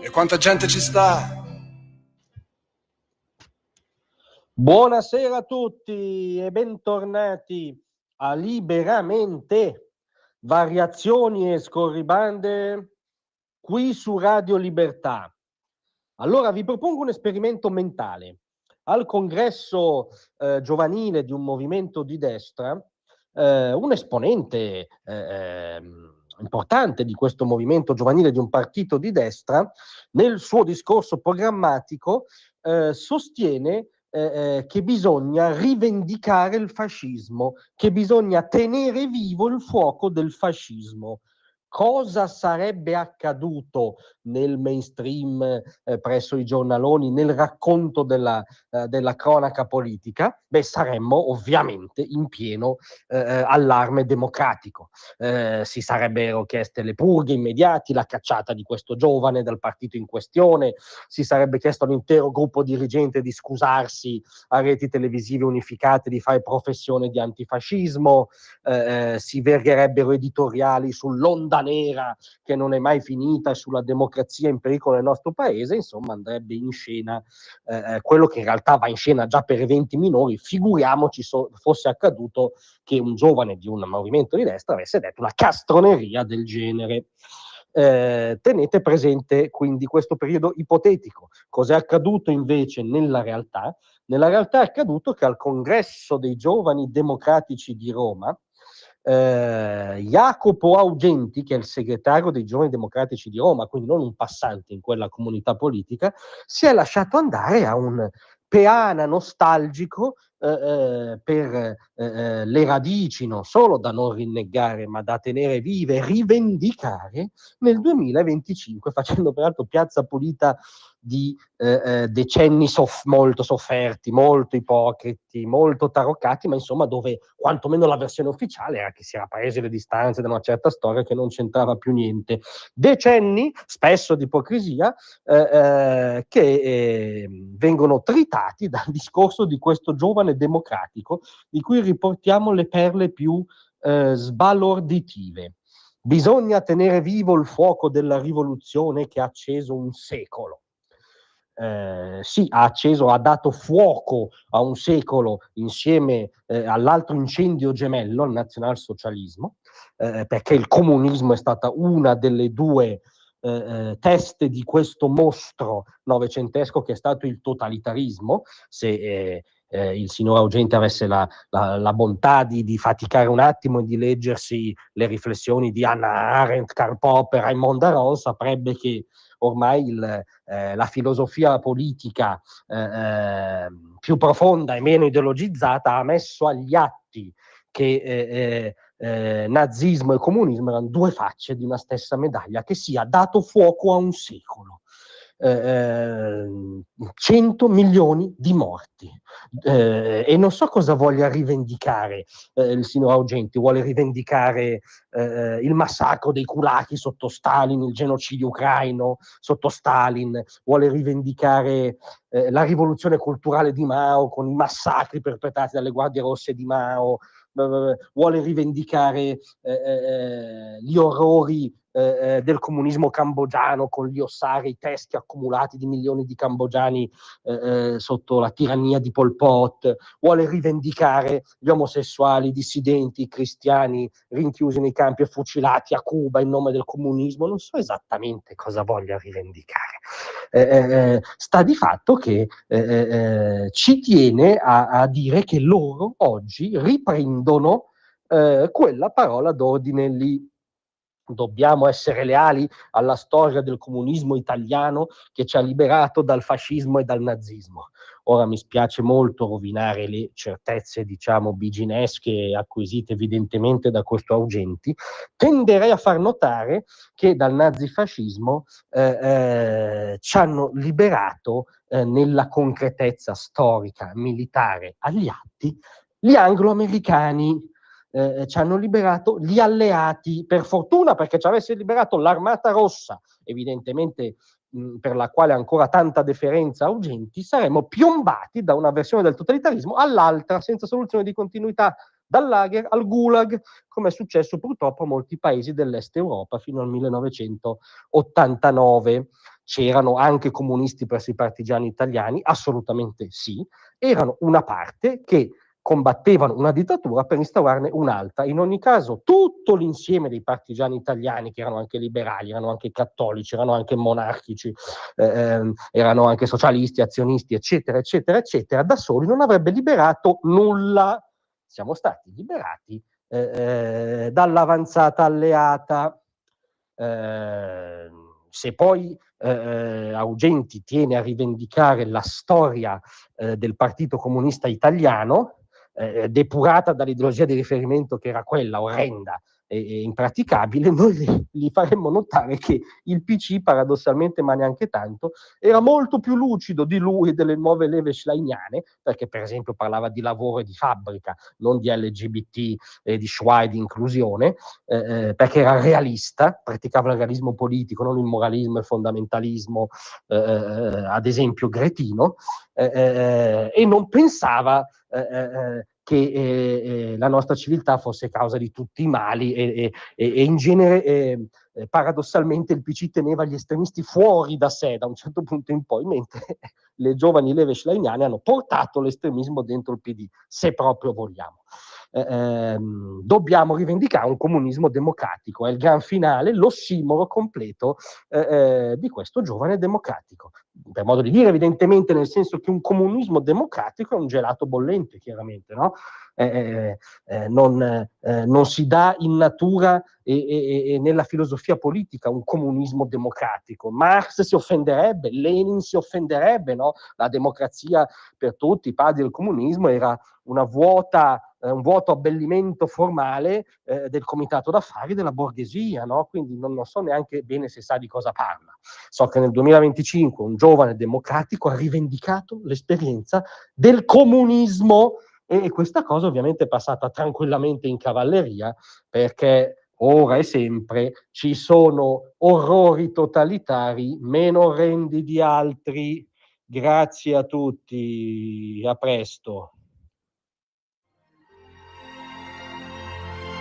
E quanta gente ci sta? Buonasera a tutti e bentornati a Liberamente, variazioni e scorribande qui su Radio Libertà. Allora vi propongo un esperimento mentale. Al congresso giovanile di un movimento di destra, un esponente importante di questo movimento giovanile di un partito di destra, nel suo discorso programmatico sostiene che bisogna rivendicare il fascismo, che bisogna tenere vivo il fuoco del fascismo. Cosa sarebbe accaduto nel mainstream presso i giornaloni, nel racconto della cronaca politica? Beh, saremmo ovviamente in pieno allarme democratico. Si sarebbero chieste le purghe immediati, la cacciata di questo giovane dal partito in questione, si sarebbe chiesto all'intero gruppo dirigente di scusarsi a reti televisive unificate di fare professione di antifascismo, si vergherebbero editoriali sull'onda nera che non è mai finita e sulla democrazia in pericolo nel nostro paese. Insomma, andrebbe in scena quello che in realtà va in scena già per eventi minori. Figuriamoci fosse accaduto che un giovane di un movimento di destra avesse detto una castroneria del genere. Tenete presente quindi questo periodo ipotetico. Cos'è accaduto invece nella realtà? Nella realtà è accaduto che al congresso dei giovani democratici di Roma, Jacopo Augenti, che è il segretario dei giovani democratici di Roma, quindi non un passante in quella comunità politica, si è lasciato andare a un peana nostalgico per le radici non solo da non rinnegare ma da tenere vive e rivendicare nel 2025, facendo peraltro piazza pulita di decenni molto sofferti, molto ipocriti, molto taroccati, ma insomma dove quantomeno la versione ufficiale era che si era prese le distanze da una certa storia che non c'entrava più niente. Decenni, spesso di ipocrisia, che vengono tritati dal discorso di questo giovane democratico di cui riportiamo le perle più sbalorditive. Bisogna tenere vivo il fuoco della rivoluzione che ha acceso un secolo. Sì, ha dato fuoco a un secolo insieme all'altro incendio gemello, il nazionalsocialismo, perché il comunismo è stata una delle due teste di questo mostro novecentesco che è stato il totalitarismo. Se il signor Augenti avesse la bontà di faticare un attimo e di leggersi le riflessioni di Hannah Arendt, Karl Popper, Raymond Aron, saprebbe che ormai la filosofia politica più profonda e meno ideologizzata ha messo agli atti che nazismo e comunismo erano due facce di una stessa medaglia, che si è dato fuoco a un secolo. 100 milioni di morti e non so cosa voglia rivendicare il signor Augenti. Vuole rivendicare il massacro dei kulaki sotto Stalin, il genocidio ucraino sotto Stalin, vuole rivendicare la rivoluzione culturale di Mao con i massacri perpetrati dalle guardie rosse di Mao, vuole rivendicare gli orrori del comunismo cambogiano con gli ossari, i testi accumulati di milioni di cambogiani sotto la tirannia di Pol Pot, vuole rivendicare gli omosessuali, i dissidenti, i cristiani rinchiusi nei campi e fucilati a Cuba in nome del comunismo. Non so esattamente cosa voglia rivendicare. Sta di fatto che ci tiene a dire che loro oggi riprendono quella parola d'ordine lì. Dobbiamo essere leali alla storia del comunismo italiano che ci ha liberato dal fascismo e dal nazismo. Ora mi spiace molto rovinare le certezze, diciamo, biginesche acquisite evidentemente da questo Augenti. Tenderei a far notare che dal nazifascismo ci hanno liberato nella concretezza storica, militare, agli atti, gli anglo-americani. Ci hanno liberato gli alleati, per fortuna, perché ci avesse liberato l'Armata Rossa, evidentemente per la quale ancora tanta deferenza a Augenti, saremmo piombati da una versione del totalitarismo all'altra, senza soluzione di continuità, dal lager al gulag, come è successo purtroppo a molti paesi dell'est Europa fino al 1989. C'erano anche comunisti presso i partigiani italiani? Assolutamente sì. Erano una parte che combattevano una dittatura per instaurarne un'altra. In ogni caso, tutto l'insieme dei partigiani italiani, che erano anche liberali, erano anche cattolici, erano anche monarchici, erano anche socialisti, azionisti, eccetera, eccetera, eccetera, da soli non avrebbe liberato nulla. Siamo stati liberati dall'avanzata alleata. Se poi Augenti tiene a rivendicare la storia del Partito Comunista Italiano, depurata dall'ideologia di riferimento che era quella orrenda e impraticabile, noi gli faremmo notare che il PC, paradossalmente, ma neanche tanto, era molto più lucido di lui e delle nuove leve schleiniane, perché per esempio parlava di lavoro e di fabbrica, non di LGBT, di Schwei, di inclusione, perché era realista, praticava il realismo politico, non il moralismo e il fondamentalismo, ad esempio gretino, e non pensava che la nostra civiltà fosse causa di tutti i mali e in genere paradossalmente il PC teneva gli estremisti fuori da sé da un certo punto in poi, mentre le giovani leve schleiniane hanno portato l'estremismo dentro il PD, se proprio vogliamo. Dobbiamo rivendicare un comunismo democratico, è il gran finale, l'ossimoro completo di questo giovane democratico. Per modo di dire, evidentemente, nel senso che un comunismo democratico è un gelato bollente, chiaramente, no? Non si dà in natura e nella filosofia politica un comunismo democratico. Marx si offenderebbe, Lenin si offenderebbe, no? La democrazia per tutti, i padri del comunismo, era un vuoto abbellimento formale del comitato d'affari della borghesia, no? Quindi non so neanche bene se sa di cosa parla. So che nel 2025 un giovane democratico ha rivendicato l'esperienza del comunismo e questa cosa ovviamente è passata tranquillamente in cavalleria, perché ora e sempre ci sono orrori totalitari meno orrendi di altri. Grazie a tutti, a presto.